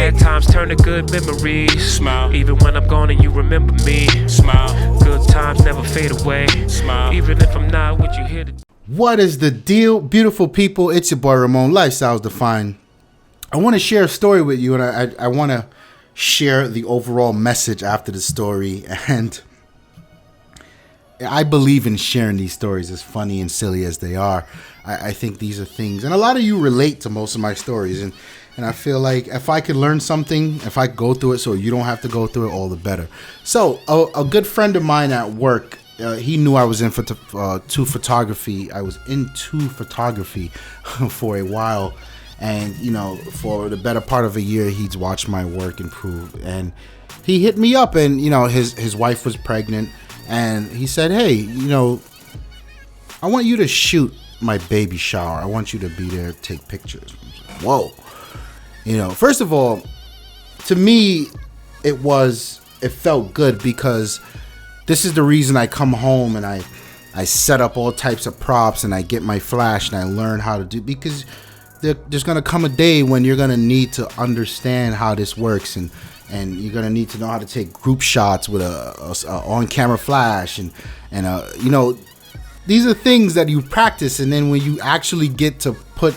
Bad times turn to good memories. Smile. Even when I'm gone and you remember me. Smile. Good times never fade away. Smile. Even if I'm not with you here today. What is the deal, beautiful people? It's your boy Ramon, Lifestyles Defined. I want to share a story with you, and I want to share the overall message after the story. And I believe in sharing these stories, as funny and silly as they are. I think these are things, and a lot of you relate to most of my stories, and I feel like if I could learn something, if I go through it so you don't have to go through it, all the better. So a good friend of mine at work, he knew I was into photography. I was into photography for a while, and you know, for the better part of a year, he'd watched my work improve, and he hit me up, and you know, his wife was pregnant, and he said, "Hey, you know, I want you to shoot my baby shower. I want you to be there, take pictures." Whoa. You know, first of all, to me, it felt good, because this is the reason I come home and I set up all types of props, and I get my flash and I learn how to do, because there's going to come a day when you're going to need to understand how this works, and you're going to need to know how to take group shots with a on-camera flash, and you know, these are things that you practice, and then when you actually get to put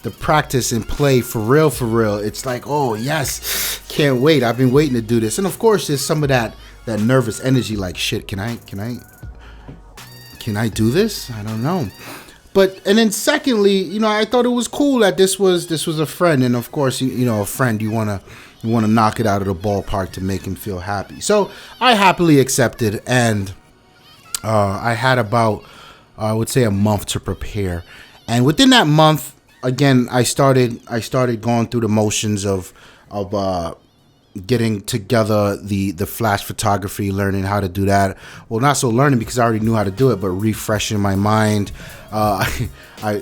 the practice in play for real, it's like, oh yes, can't wait. I've been waiting to do this. And of course, there's some of that nervous energy, like, shit, can I do this? I don't know. And then secondly, you know, I thought it was cool that this was a friend, and of course, you know, a friend, you wanna knock it out of the ballpark to make him feel happy. So I happily accepted, and I had about, I would say, a month to prepare. And within that month, again, I started going through the motions of getting together the flash photography, learning how to do that. Well, not so learning, because I already knew how to do it, but refreshing my mind. I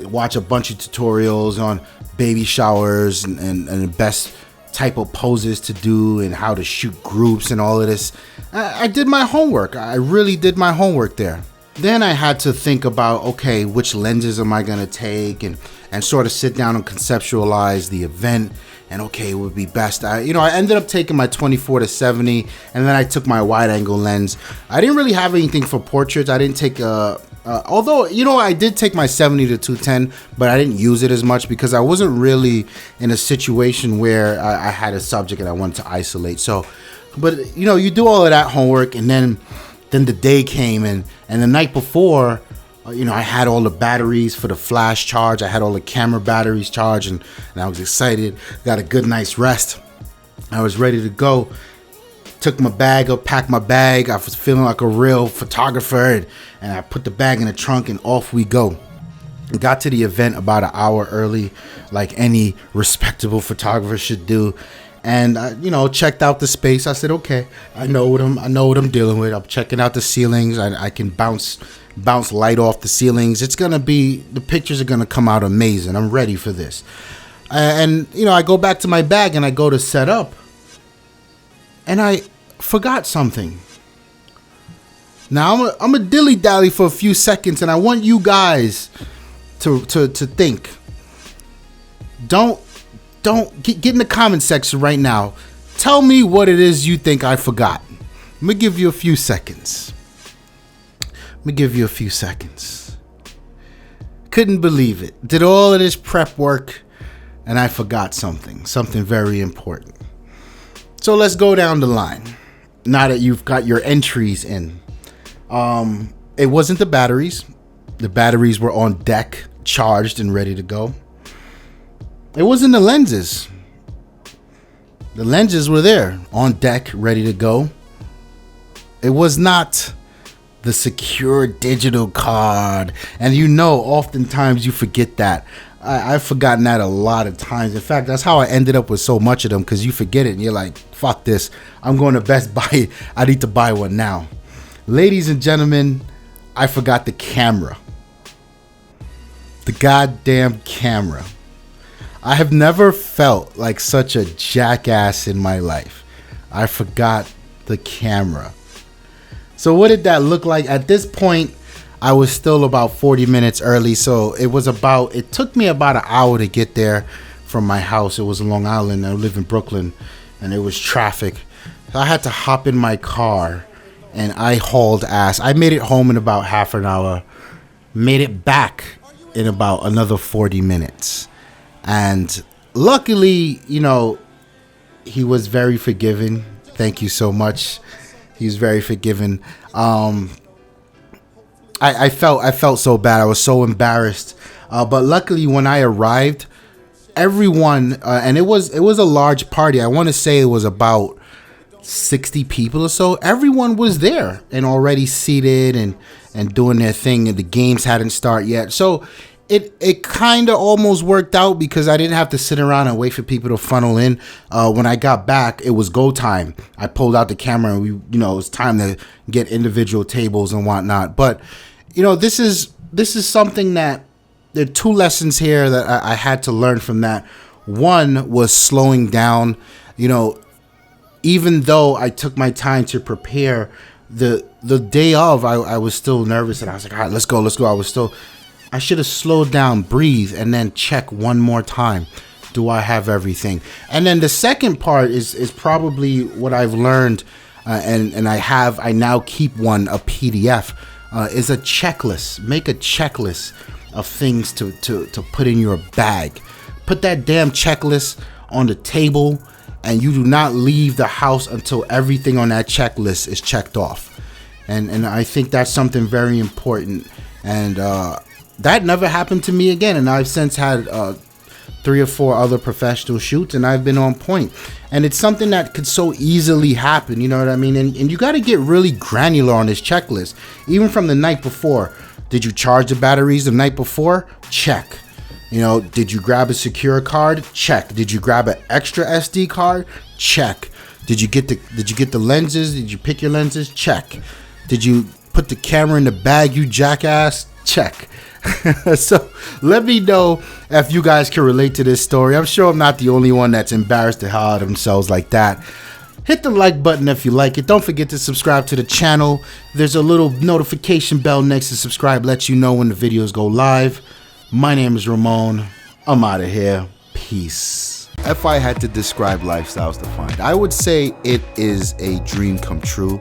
watch a bunch of tutorials on baby showers and the best type of poses to do and how to shoot groups and all of this. I did my homework. I really did my homework there. Then I had to think about, okay, which lenses am I going to take, and sort of sit down and conceptualize the event, and okay, it would be best. I ended up taking my 24-70, and then I took my wide angle lens. I didn't really have anything for portraits. I didn't take although, you know, I did take my 70-210, but I didn't use it as much because I wasn't really in a situation where I had a subject and I wanted to isolate. So, but you know, you do all of that homework, and then the day came, and the night before, you know, I had all the batteries for the flash charged. I had all the camera batteries charged, and I was excited. Got a good night's rest. I was ready to go. Took my bag up, packed my bag. I was feeling like a real photographer, and I put the bag in the trunk, and off we go. Got to the event about an hour early, like any respectable photographer should do. And you know, checked out the space. I said, okay, I know what I'm dealing with. I'm checking out the ceilings. I can bounce light off the ceilings. The pictures are gonna come out amazing. I'm ready for this. And you know, I go back to my bag and I go to set up, and I forgot something. Now I'm a dilly dally for a few seconds, and I want you guys to think. Don't get in the comment section right now. Tell me what it is you think I forgot. Let me give you a few seconds. Couldn't believe it. Did all of this prep work, and I forgot something very important. So let's go down the line. Now that you've got your entries in, it wasn't the batteries. The batteries were on deck, charged and ready to go. It wasn't the lenses. The lenses were there, on deck, ready to go. It was not the secure digital card. And you know, oftentimes you forget that. I've forgotten that a lot of times. In fact, that's how I ended up with so much of them, because you forget it and you're like, fuck this. I'm going to Best Buy. I need to buy one now. Ladies and gentlemen, I forgot the camera. The goddamn camera. I have never felt like such a jackass in my life. I forgot the camera. So what did that look like? At this point, I was still about 40 minutes early. So it took me about an hour to get there from my house. It was in Long Island. I live in Brooklyn, and it was traffic. So I had to hop in my car, and I hauled ass. I made it home in about half an hour, made it back in about another 40 minutes. And luckily, you know, he was very forgiving. Thank you so much. He was very forgiving. I felt so bad. I was so embarrassed. But luckily, when I arrived, everyone, and it was a large party. I want to say it was about 60 people or so. Everyone was there and already seated and doing their thing, and the games hadn't started yet. So it kind of almost worked out because I didn't have to sit around and wait for people to funnel in. When I got back, it was go time. I pulled out the camera and it was time to get individual tables and whatnot. But this is something that there are two lessons here that I had to learn from that. One was slowing down. Even though I took my time to prepare, the day of, I was still nervous, and I was like, all right, let's go. I should have slowed down, breathe, and then check one more time. Do I have everything? And then the second part is probably what I've learned, and I now keep a PDF, is a checklist. Make a checklist of things to put in your bag. Put that damn checklist on the table, and you do not leave the house until everything on that checklist is checked off. And I think that's something very important. And that never happened to me again. And I've since had 3 or 4 other professional shoots, and I've been on point. And it's something that could so easily happen, you know what I mean? And you got to get really granular on this checklist. Even from the night before. Did you charge the batteries the night before? Check. Did you grab a secure card? Check. Did you grab an extra SD card? Check. Did you get the lenses? Did you pick your lenses? Check. Did you put the camera in the bag, you jackass? Check. So let me know if you guys can relate to this story. I'm sure I'm not the only one that's embarrassed to hell out of themselves like that. Hit the like button if you like it. Don't forget to subscribe to the channel. There's a little notification bell next to subscribe, lets you know when the videos go live. My name is Ramon. I'm out of here. Peace. If I had to describe Lifestyles Defined, I would say it is a dream come true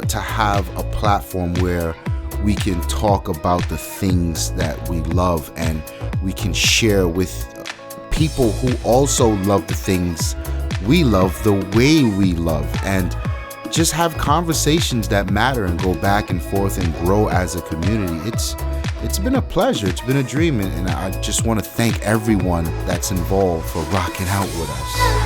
to have a platform where we can talk about the things that we love, and we can share with people who also love the things we love the way we love, and just have conversations that matter and go back and forth and grow as a community. It's been a pleasure. It's been a dream, and I just want to thank everyone that's involved for rocking out with us.